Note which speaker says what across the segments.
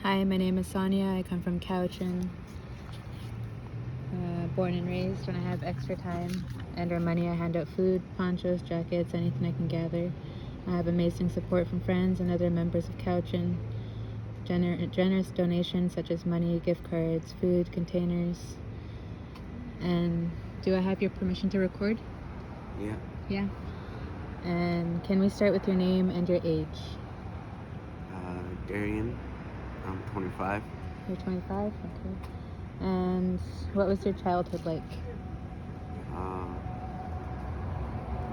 Speaker 1: Hi, my name is Sonia. I come from Cowichan, born and raised. When I have extra time and or money, I hand out food, ponchos, jackets, anything I can gather. I have amazing support from friends and other members of Cowichan. Generous donations such as money, gift cards, food, containers. And do I have your permission to record?
Speaker 2: Yeah.
Speaker 1: Yeah. And can we start with your name and your age?
Speaker 2: Darian. I'm 25.
Speaker 1: You're 25? Okay. And what was your childhood like?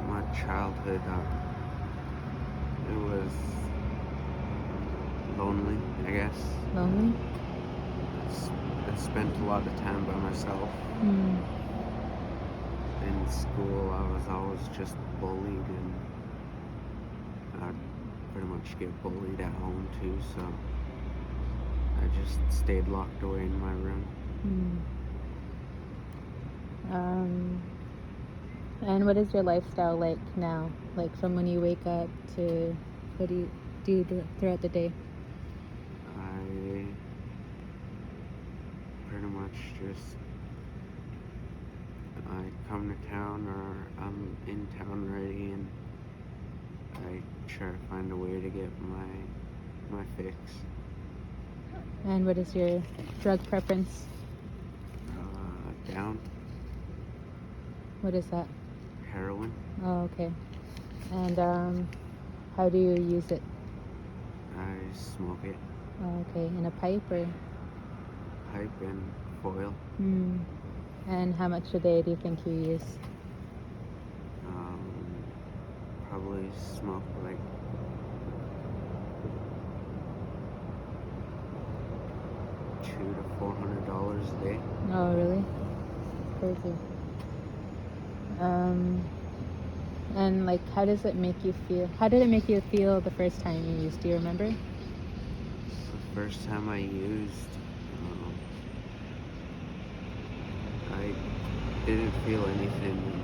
Speaker 2: My childhood, it was lonely, I guess.
Speaker 1: Lonely?
Speaker 2: I spent a lot of time by myself. In school, I was always just bullied, and I'd pretty much get bullied at home too, so I just stayed locked away in my room.
Speaker 1: And what is your lifestyle like now? Like from when you wake up to what do you do throughout the day?
Speaker 2: I pretty much just, I come to town, or I'm in town already, and I try to find a way to get my fix.
Speaker 1: And what is your drug preference?
Speaker 2: Down.
Speaker 1: What is that?
Speaker 2: Heroin.
Speaker 1: Oh, okay. And how do you use it?
Speaker 2: I smoke it.
Speaker 1: Oh, okay. In a pipe or?
Speaker 2: Pipe and foil.
Speaker 1: And how much a day do you think you use?
Speaker 2: Probably smoke like $200 to $400 a day.
Speaker 1: Oh, really? Crazy. And like, how does it make you feel? How did it make you feel the first time you used? Do you remember?
Speaker 2: The first time I used, I didn't feel anything.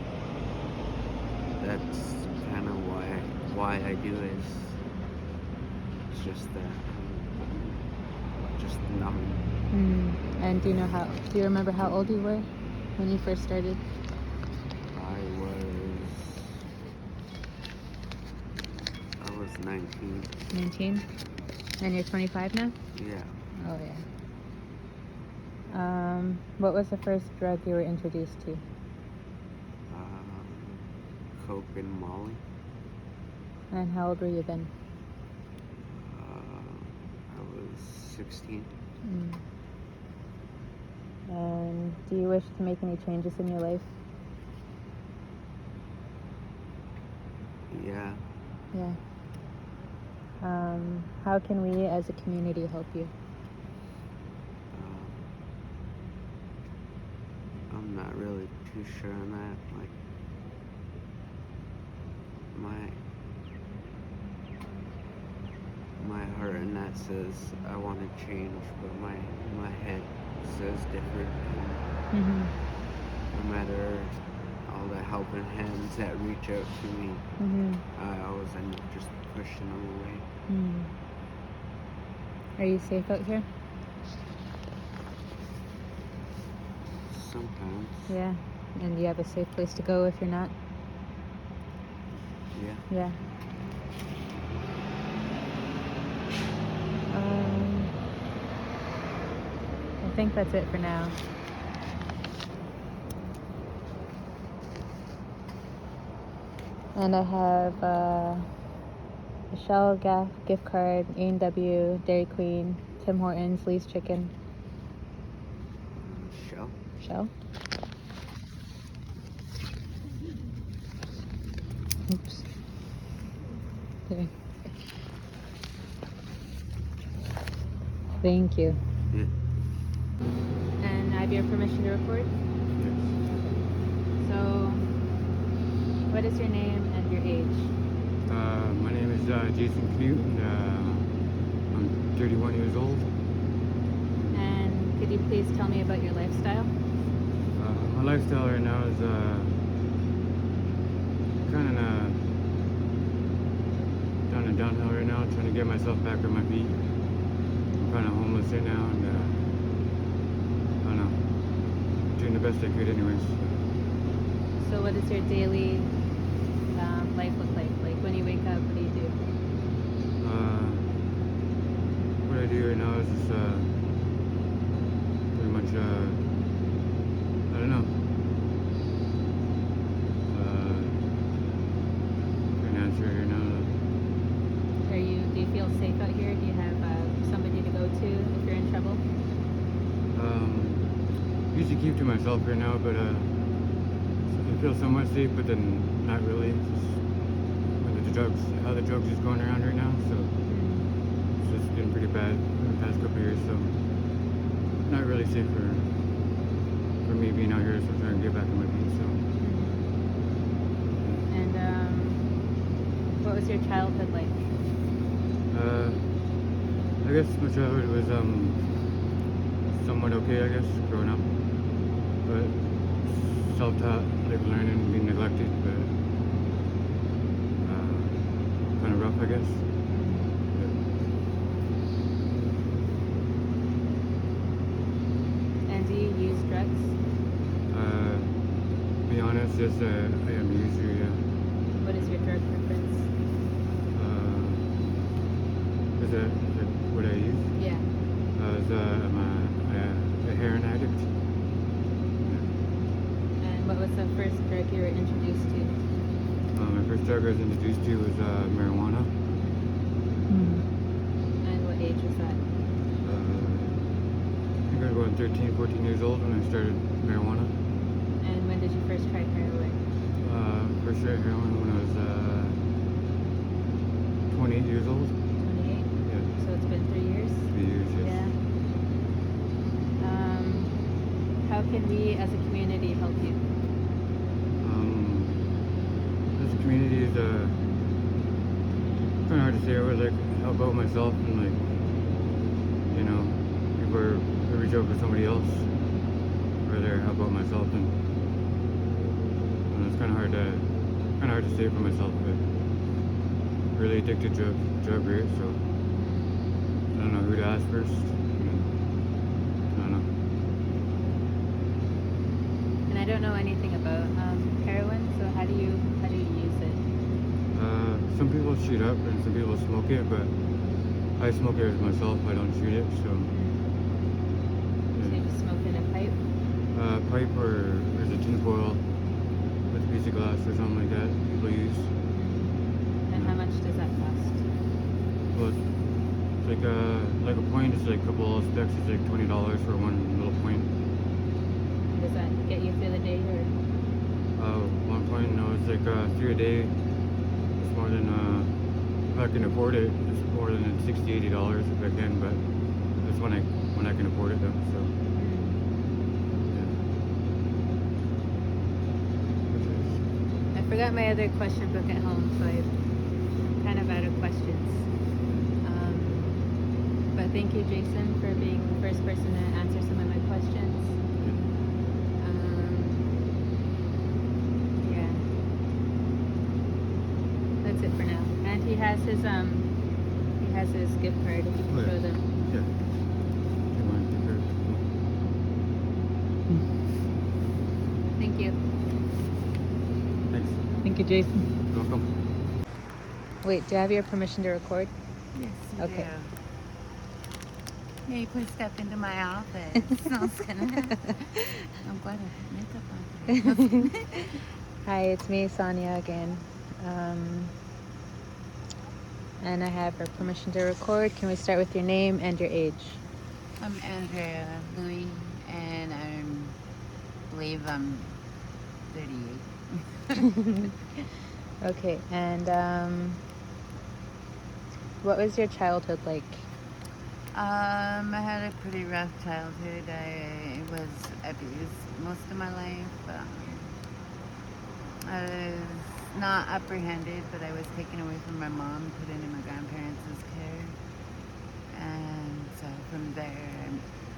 Speaker 2: That's kind of why I do it. It's just that just numbing.
Speaker 1: And do you remember how old you were when you first started?
Speaker 2: I was 19.
Speaker 1: 19? And you're 25 now?
Speaker 2: Yeah.
Speaker 1: Oh, yeah. What was the first drug you were introduced to?
Speaker 2: Coke and Molly.
Speaker 1: And how old were you then?
Speaker 2: I was 16.
Speaker 1: And do you wish to make any changes in your life?
Speaker 2: Yeah.
Speaker 1: Yeah. How can we as a community help you?
Speaker 2: I'm not really too sure on that. Like, my heart in that says I want to change, but my head says different. No matter all the helping hands that reach out to me, I always end up just pushing them away.
Speaker 1: Are you safe out here?
Speaker 2: Sometimes.
Speaker 1: Yeah. And do you have a safe place to go if you're not?
Speaker 2: Yeah.
Speaker 1: Yeah. I think that's it for now. And I have a Shell gift card, A&W, Dairy Queen, Tim Hortons, Lee's Chicken. Shell? Oops. Okay. Thank you.
Speaker 2: Yeah.
Speaker 1: And I have your permission to record?
Speaker 2: Yes.
Speaker 1: So, what is your name and your age?
Speaker 3: My name is Jason Knute, and I'm 31 years old.
Speaker 1: And could you please tell me about your lifestyle?
Speaker 3: My lifestyle right now is kind of down a downhill right now, trying to get myself back on my feet. I'm kind of homeless right now, and I don't know, doing the best I could anyways.
Speaker 1: So what does your daily life look like? Like when you wake up, what do you do?
Speaker 3: What I do right now is just pretty much I don't know. Couldn't answer here now.
Speaker 1: Do you feel safe out here? Do you have somebody to go to if you're in trouble?
Speaker 3: Usually keep to myself right now, but I feel somewhat safe, but then not really. It's just how the drugs is going around right now, so it's just been pretty bad in the past couple of years, so not really safe for me being out here, so I'm trying to get back on my feet, so.
Speaker 1: And what was your childhood like?
Speaker 3: I guess my childhood was somewhat okay, I guess, growing up, but self-taught, like learning, being neglected, but kind of rough, I guess.
Speaker 1: And do you use drugs?
Speaker 3: To be honest, yes, I am a user, yeah.
Speaker 1: What is your drug preference?
Speaker 3: Is that like what I use?
Speaker 1: Yeah.
Speaker 3: I'm a heroin addict.
Speaker 1: And what was the first drug you were introduced to?
Speaker 3: My first drug I was introduced to was marijuana.
Speaker 1: And what age was that?
Speaker 3: I think I was about 13, 14 years old when I started marijuana.
Speaker 1: And when did you first try heroin?
Speaker 3: First tried heroin when I was 28 years old.
Speaker 1: 28?
Speaker 3: Yeah,
Speaker 1: So it's been 3 years?
Speaker 3: 3 years, yes.
Speaker 1: Yeah. How can we as a community help you?
Speaker 3: This community is kind of hard to say. I would like help out myself and like, you know, before I reach out for somebody else, rather help out myself, and it's kind of hard to say for myself, but really addicted to drug rate, so I don't know who to ask first. I don't know.
Speaker 1: And I don't know anything about heroin, so how do you use it?
Speaker 3: Some people shoot up and some people smoke it, but I smoke it myself. I don't shoot it, so.
Speaker 1: So you just smoke in a pipe?
Speaker 3: Pipe or there's a tin foil with a piece of glass or something like that people use.
Speaker 1: And how much does that cost?
Speaker 3: Well, it's like a point. It's like a couple of specs. It's like $20 for one little point.
Speaker 1: Does that get you through the day or?
Speaker 3: 1 point. No, it's like 3 a day. It's more than if I can afford it. It's more than $60, $80 if I can, but that's when I can afford it though. So.
Speaker 1: I forgot my other question book at home, so I'm kind of out of questions. But thank you, Jason, for being the first person to answer some of my questions. Yeah. That's it for now. And he has his gift card if you can show them.
Speaker 3: Yeah. You want to take
Speaker 1: Thank you.
Speaker 3: Thanks.
Speaker 1: Thank you, Jason.
Speaker 3: You're welcome.
Speaker 1: Wait, do I have your permission to record?
Speaker 4: Yes, you
Speaker 1: Okay.
Speaker 4: do. Hey, please step into my office. I'm glad I have makeup on today.
Speaker 1: Hi, it's me, Sonia, again. And I have your permission to record. Can we start with your name and your age?
Speaker 4: I'm Andrea Louie, and I believe I'm 38.
Speaker 1: Okay, and what was your childhood like?
Speaker 4: I had a pretty rough childhood. I was abused most of my life. I was not apprehended, but I was taken away from my mom, put into my grandparents' care. And so from there, I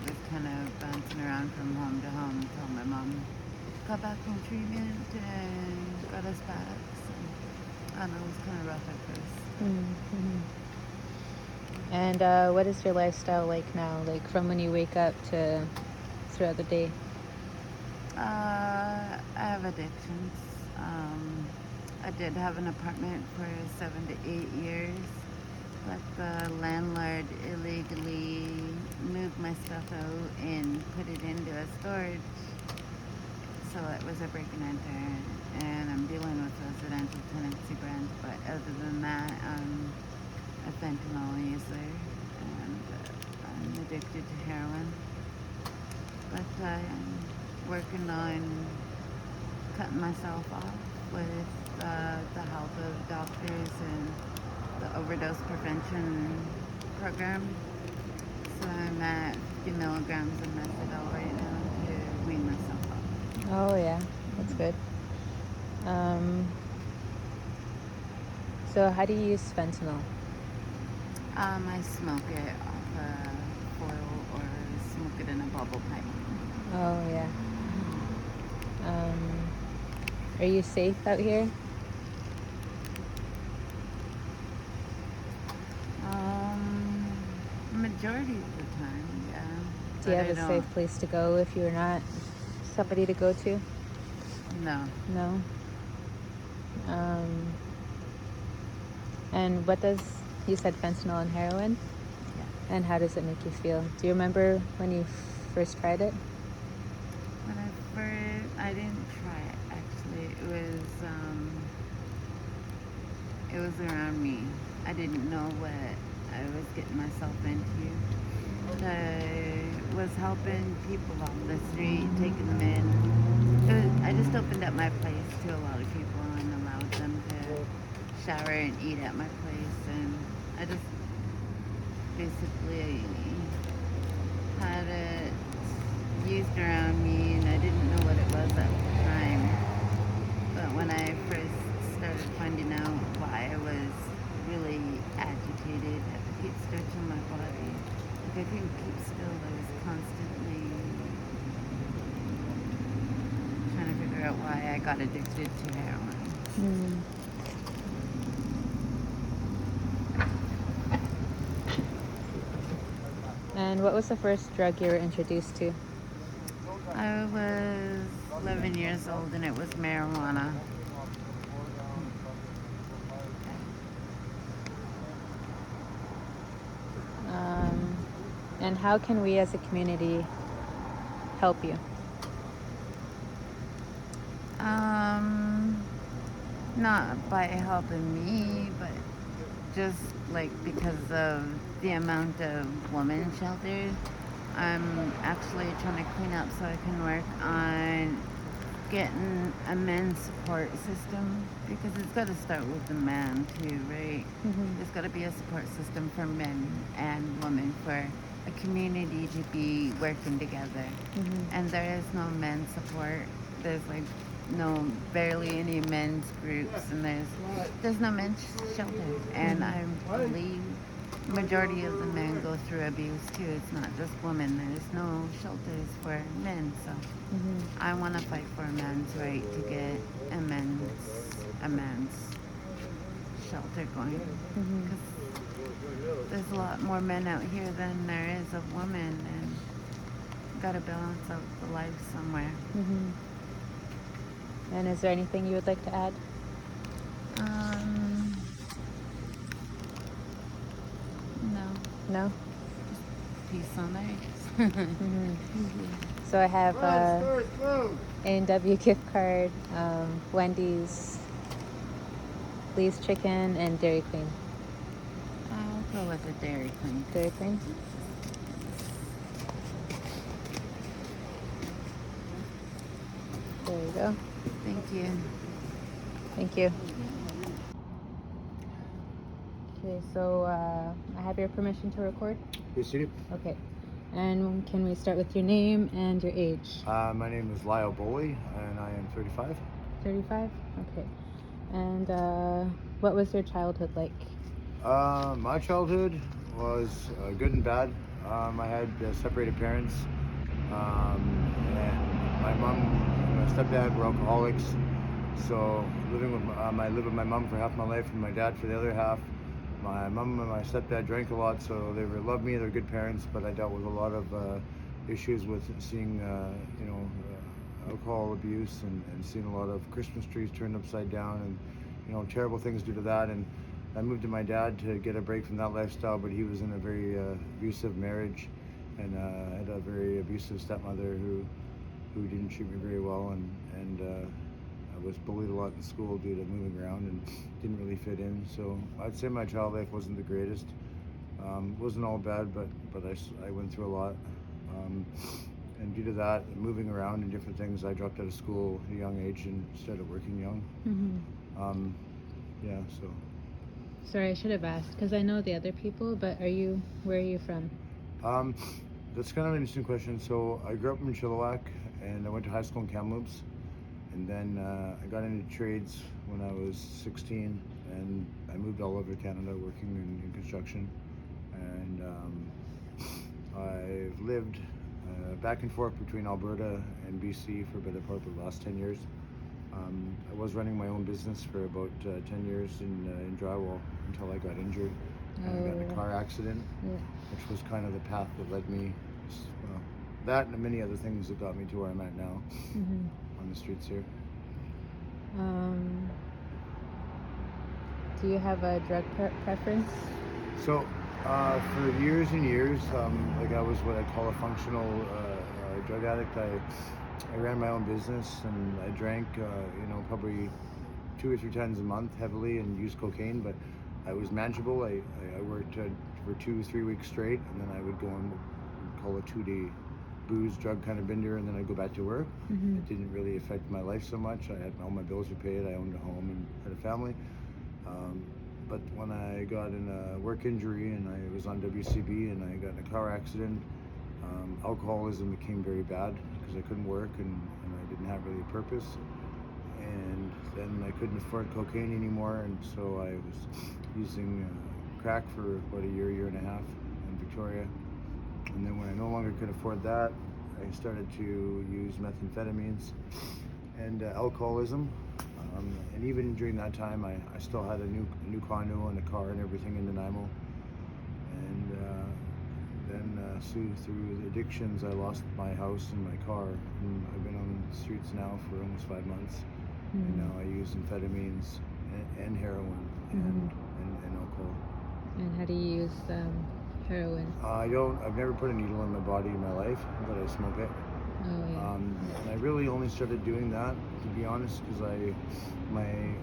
Speaker 4: was kind of bouncing around from home to home until my mom got back from treatment and got us back. So, I don't know, it was kind of rough at first.
Speaker 1: Mm-hmm. And what is your lifestyle like now? Like from when you wake up to throughout the day?
Speaker 4: I have addictions. I did have an apartment for 7 to 8 years, but the landlord illegally moved my stuff out and put it into a storage. So it was a break and enter, and I'm dealing with residential tenancy grants. But other than that, I'm a fentanyl user, and I'm addicted to heroin. But I'm working on cutting myself off with the help of doctors and the overdose prevention program. So I'm at 50 milligrams of methadone right now to wean myself off.
Speaker 1: Oh yeah, that's good. So how do you use fentanyl?
Speaker 4: I smoke it off a foil or smoke it in a bubble pipe.
Speaker 1: Oh yeah. Are you safe out here?
Speaker 4: Majority of the time, yeah.
Speaker 1: Do you
Speaker 4: But
Speaker 1: have
Speaker 4: I
Speaker 1: a safe place to go if you're not somebody to go to?
Speaker 4: No.
Speaker 1: No. And what does, you said fentanyl and heroin?
Speaker 4: Yeah.
Speaker 1: And how does it make you feel? Do you remember when you first tried it?
Speaker 4: When I didn't try it actually. It was around me. I didn't know what I was getting myself into. I was helping people off the street, taking them in. I just opened up my place to a lot of people and allowed them to shower and eat at my place, and I just basically had it used around me, and I didn't know what it was at the time. But when I first started finding out why I was really agitated, had to keep stretching my body, like I couldn't keep still. I was constantly trying to figure out why I got addicted to heroin.
Speaker 1: And what was the first drug you were introduced to?
Speaker 4: I was 11 years old, and it was marijuana.
Speaker 1: And how can we as a community help you?
Speaker 4: Not by helping me, but just like because of the amount of women shelters, I'm actually trying to clean up so I can work on getting a men's support system, because it's got to start with the man too, right? There's got to be a support system for men and women, for a community to be working together. And there is no men's support. There's like barely any men's groups, and there's no men's shelter. And I believe majority of the men go through abuse too. It's not just women. There's no shelters for men, so I want to fight for a man's right to get a man's shelter going, because there's a lot more men out here than there is of women, and got to balance out the life somewhere.
Speaker 1: And is there anything you would like to add?
Speaker 4: No.
Speaker 1: No?
Speaker 4: Peace on earth.
Speaker 1: So I have A&W gift card, Wendy's, Lee's Chicken, and Dairy Queen.
Speaker 4: I'll go with the Dairy Queen.
Speaker 1: Dairy Queen? There you go.
Speaker 4: Thank you.
Speaker 1: Thank you. Okay, so I have your permission to record?
Speaker 5: Yes, you
Speaker 1: Okay. And can we start with your name and your age?
Speaker 5: do. My name is Lyle Boley, and I am 35.
Speaker 1: 35? Okay. And what was your childhood like?
Speaker 5: My childhood was good and bad. I had separated parents, and my mom and my stepdad were alcoholics. So living with I lived with my mom for half my life and my dad for the other half. My mom and my stepdad drank a lot, so they loved me. They're good parents, but I dealt with a lot of issues with seeing, alcohol abuse and seeing a lot of Christmas trees turned upside down and, terrible things due to that. And I moved to my dad to get a break from that lifestyle, but he was in a very abusive marriage and had a very abusive stepmother who didn't treat me very well, and I was bullied a lot in school due to moving around and didn't really fit in. So I'd say my child life wasn't the greatest. Wasn't all bad, but I went through a lot. And due to that, moving around and different things, I dropped out of school at a young age and started working young.
Speaker 1: Mm-hmm.
Speaker 5: Yeah, so.
Speaker 1: Sorry, I should have asked because I know the other people, but where are you from?
Speaker 5: That's kind of an interesting question. So I grew up in Chilliwack, and I went to high school in Kamloops, and then I got into trades when I was 16, and I moved all over Canada working in construction, and I've lived back and forth between Alberta and BC for a better part of the last 10 years. I was running my own business for about 10 years in drywall until I got injured. And I got in a car accident, which was kind of the path that led me, that and many other things that got me to where I'm at now, on the streets here.
Speaker 1: Do you have a drug preference?
Speaker 5: So, for years and years, like I was what I call a functional drug addict. I ran my own business and I drank, probably 2 or 3 times a month heavily and used cocaine, but I was manageable. I worked for 2 or 3 weeks straight, and then I would go and call a 2-day booze drug kind of bender, and then I'd go back to work. It didn't really affect my life so much. I had all my bills were paid. I owned a home and had a family. But when I got in a work injury and I was on WCB and I got in a car accident, alcoholism became very bad because I couldn't work and I didn't have really a purpose. And then I couldn't afford cocaine anymore, and so I was using crack for about a year and a half in Victoria. And then when I no longer could afford that, I started to use methamphetamines and alcoholism. And even during that time, I still had a new condo and a car and everything in Nanaimo. And then through the addictions, I lost my house and my car. And I've been on the streets now for almost 5 months. And now I use amphetamines and heroin and alcohol.
Speaker 1: And how do you use heroin?
Speaker 5: I've never put a needle in my body in my life, but I smoke it.
Speaker 1: Oh, yeah.
Speaker 5: And I really only started doing that, to be honest, because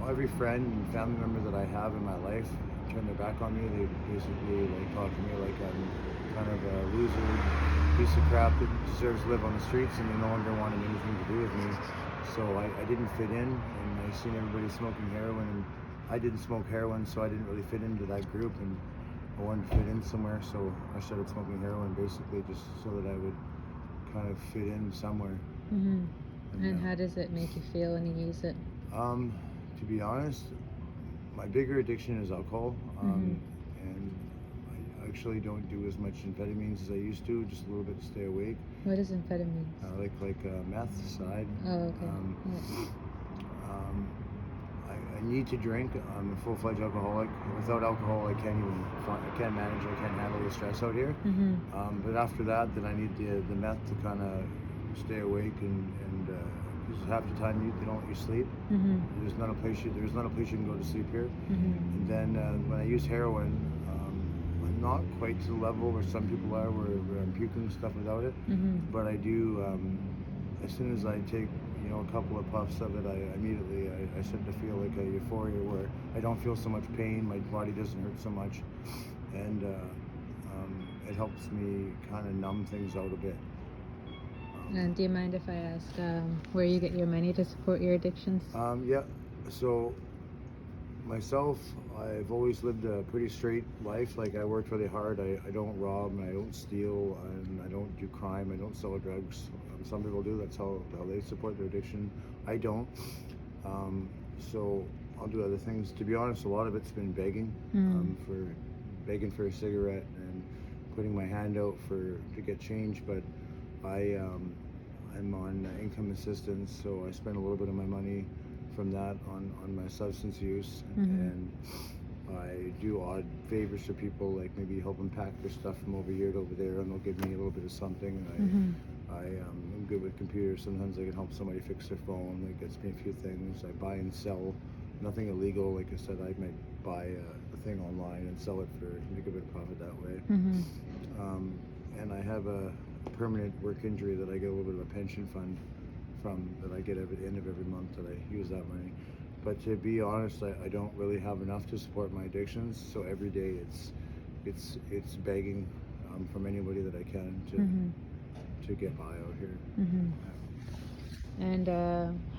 Speaker 5: every friend and family member that I have in my life turn their back on me. They basically talk to me like I'm kind of a loser, piece of crap that deserves to live on the streets, and they no longer wanted anything to do with me. So I didn't fit in, and I seen everybody smoking heroin, and I didn't smoke heroin, so I didn't really fit into that group, and I wanted to fit in somewhere, so I started smoking heroin basically just so that I would kind of fit in somewhere.
Speaker 1: And how does it make you feel when you use it?
Speaker 5: To be honest, my bigger addiction is alcohol, and I actually don't do as much amphetamines as I used to, just a little bit to stay awake.
Speaker 1: What is amphetamines?
Speaker 5: Like meth side.
Speaker 1: Oh, okay.
Speaker 5: I need to drink. I'm a full-fledged alcoholic. Without alcohol, I can't manage. I can't handle the stress out here. But after that, then I need the meth to kind of stay awake and because half the time they don't let you sleep. There's not a place you can go to sleep here. And then when I use heroin, I'm not quite to the level where some people are, where I'm puking stuff without it. But I do. As soon as I take a couple of puffs of it, I immediately start to feel like a euphoria where I don't feel so much pain. My body doesn't hurt so much, and it helps me kind of numb things out a bit.
Speaker 1: And do you mind if I ask where you get your money to support your addictions?
Speaker 5: Yeah. So myself, I've always lived a pretty straight life. Like I worked really hard. I don't rob, and I don't steal, and I don't do crime. I don't sell drugs. Some people do. That's how they support their addiction. I don't. So I'll do other things. To be honest, a lot of it's been begging, for a cigarette and putting my hand out to get change. But I'm on income assistance, so I spend a little bit of my money from that on my substance use, and I do odd favors for people, like maybe help them pack their stuff from over here to over there, and they'll give me a little bit of something. I'm good with computers. Sometimes I can help somebody fix their phone. That gets me a few things. I buy and sell. Nothing illegal. Like I said, I might buy a thing online and sell it for make a bit of profit that way. And I have a permanent work injury that I get a little bit of a pension fund from that I get at the end of every month that I use that money. But to be honest, I don't really have enough to support my addictions. So every day it's begging from anybody that I can to get by out here.
Speaker 1: And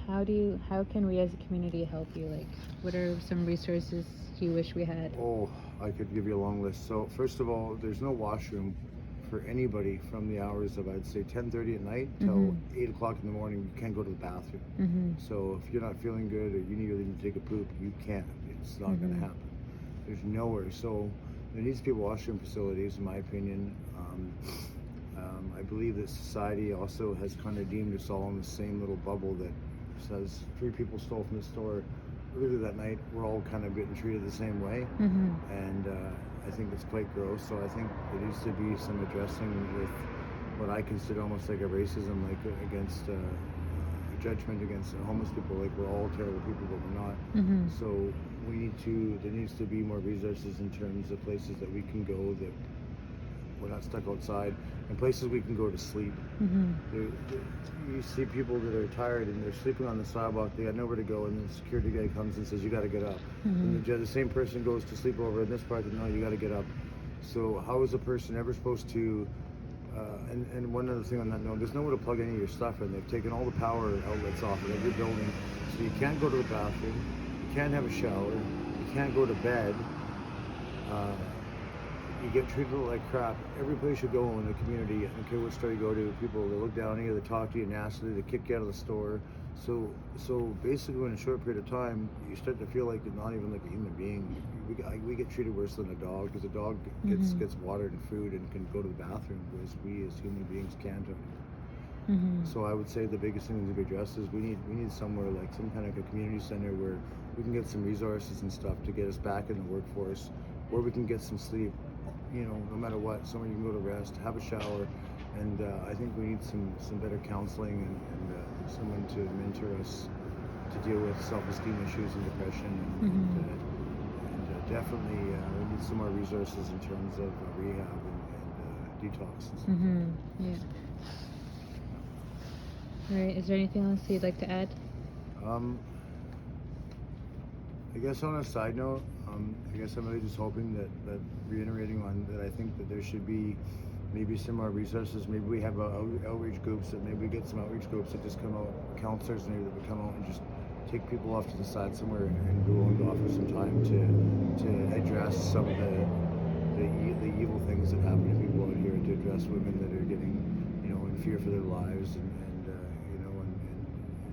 Speaker 1: how can we as a community help you? Like, what are some resources you wish we had?
Speaker 5: Oh, I could give you a long list. So first of all, there's no washroom for anybody from the hours of, I'd say, 10:30 at night till 8 o'clock in the morning. You can't go to the bathroom. So if you're not feeling good or you need to take a poop, you can't. It's not going to happen. There's nowhere. So there needs to be washroom facilities, in my opinion. I believe that society also has kind of deemed us all in the same little bubble that says 3 people stole from the store earlier that night. We're all kind of getting treated the same way. And I think it's quite gross. So I think there needs to be some addressing with what I consider almost like a racism, like against judgment against homeless people. Like we're all terrible people, but we're not. So there needs to be more resources in terms of places that we can go that we're not stuck outside, and places we can go to sleep. You see people that are tired and they're sleeping on the sidewalk, they got nowhere to go, and the security guy comes and says, you got to get up. And the same person goes to sleep over in this part, no, you got to get up. So how is a person ever supposed to, and one other thing on that note, there's nowhere to plug any of your stuff in. They've taken all the power outlets off of every building, so you can't go to the bathroom, you can't have a shower, you can't go to bed. You get treated like crap. Every place you go in the community, I don't care what store you go to, people they look down at you, they talk to you nastily, they kick you out of the store. So basically, in a short period of time, you start to feel like you're not even like a human being. We get treated worse than a dog, because a dog gets water and food and can go to the bathroom, whereas we as human beings can't. So I would say the biggest thing to be addressed is we need somewhere like some kind of a community center where we can get some resources and stuff to get us back in the workforce, where we can get some sleep. No matter what, somewhere you can go to rest, have a shower, and I think we need some better counseling and someone to mentor us to deal with self-esteem issues and depression, and definitely we need some more resources in terms of rehab and detox and stuff.
Speaker 1: Yeah. All right. Is there anything else you'd like to add?
Speaker 5: I guess on a side note, I guess I'm really just hoping that reiterating on that, I think that there should be maybe some more resources. Maybe we have outreach groups, that maybe we get some outreach groups that just come out, counselors maybe that would come out and just take people off to the side somewhere and be willing to offer some time to address some of the evil things that happen to people out here, to address women that are getting in fear for their lives, and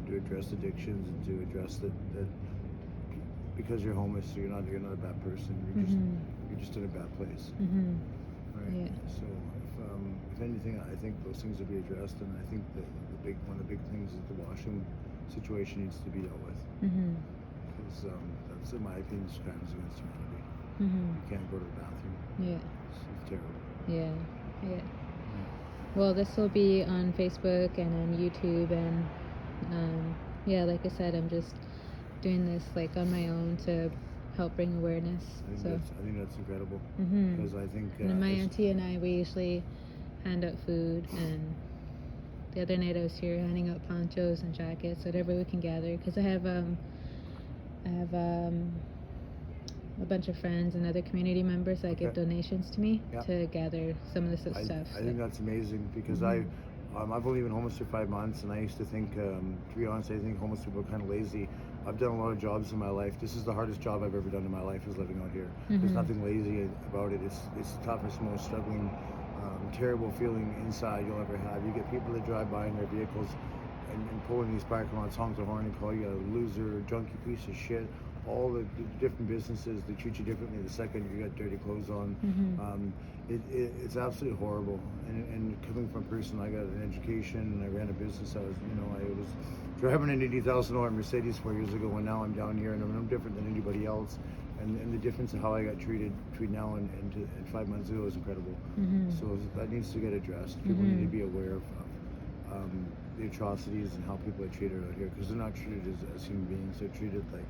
Speaker 5: to address addictions, and to address that because you're homeless, you're not a bad person. You're just in a bad place. Right.
Speaker 1: Yeah.
Speaker 5: So if anything, I think those things will be addressed, and I think that one of the big things is the washroom situation needs to be dealt with, because that's, in my opinion, crimes against humanity. You can't go to the bathroom.
Speaker 1: Yeah.
Speaker 5: It's terrible.
Speaker 1: Yeah. Well, this will be on Facebook and on YouTube, and like I said, I'm just doing this like on my own to help bring awareness.
Speaker 5: I think that's incredible, because I think
Speaker 1: and my auntie and I, we usually hand out food, and the other night I was here handing out ponchos and jackets, whatever we can gather, because I have a bunch of friends and other community members that give donations to me to gather some of this stuff.
Speaker 5: I think that's amazing, because I've only been homeless for 5 months, and I used to think, to be honest, I think homeless people are kind of lazy. I've done a lot of jobs in my life. This is the hardest job I've ever done in my life, is living out here. There's nothing lazy about it. It's the toughest, most struggling, terrible feeling inside you'll ever have. You get people that drive by in their vehicles and pull in these parking lots, honk the horn and call you a loser, junkie piece of shit. All the different businesses, they treat you differently the second you got dirty clothes on. It's absolutely horrible. And coming from a person, I got an education and I ran a business. I was driving an $80,000 Mercedes 4 years ago, and now I'm down here and I'm no different than anybody else. and the difference of how I got treated between now and 5 months ago is incredible.
Speaker 1: Mm-hmm.
Speaker 5: So that needs to get addressed. People need to be aware of the atrocities and how people are treated out here, because they're not treated as human beings. They're treated like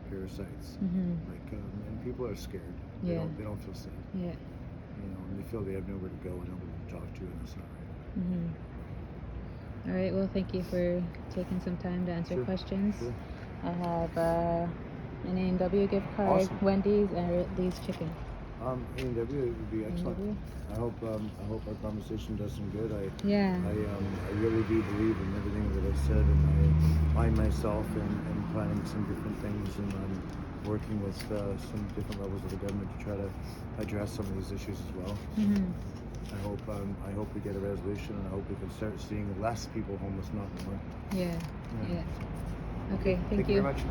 Speaker 5: parasites.
Speaker 1: Mm-hmm.
Speaker 5: Like, and people are scared. They
Speaker 1: Yeah.
Speaker 5: They don't feel safe.
Speaker 1: Yeah.
Speaker 5: You know, and they feel they have nowhere to go and nobody to talk to, and that's not right.
Speaker 1: Mm-hmm. All right. Well, thank you for taking some time to answer
Speaker 5: Sure.
Speaker 1: questions.
Speaker 5: Sure.
Speaker 1: I have an A&W gift card,
Speaker 5: Awesome.
Speaker 1: Wendy's, and Lee's Chicken.
Speaker 5: A&W would be excellent.
Speaker 1: A&W?
Speaker 5: I hope our conversation does some good.
Speaker 1: Yeah.
Speaker 5: I really do believe in everything that I've said, and I find myself in planning some different things, and I'm working with some different levels of the government to try to address some of these issues as well.
Speaker 1: Mm-hmm.
Speaker 5: I hope we get a resolution, and I hope we can start seeing less people homeless, not more.
Speaker 1: Yeah.
Speaker 5: Yeah.
Speaker 1: Yeah. Okay. Thank
Speaker 5: you
Speaker 1: you.
Speaker 5: very much.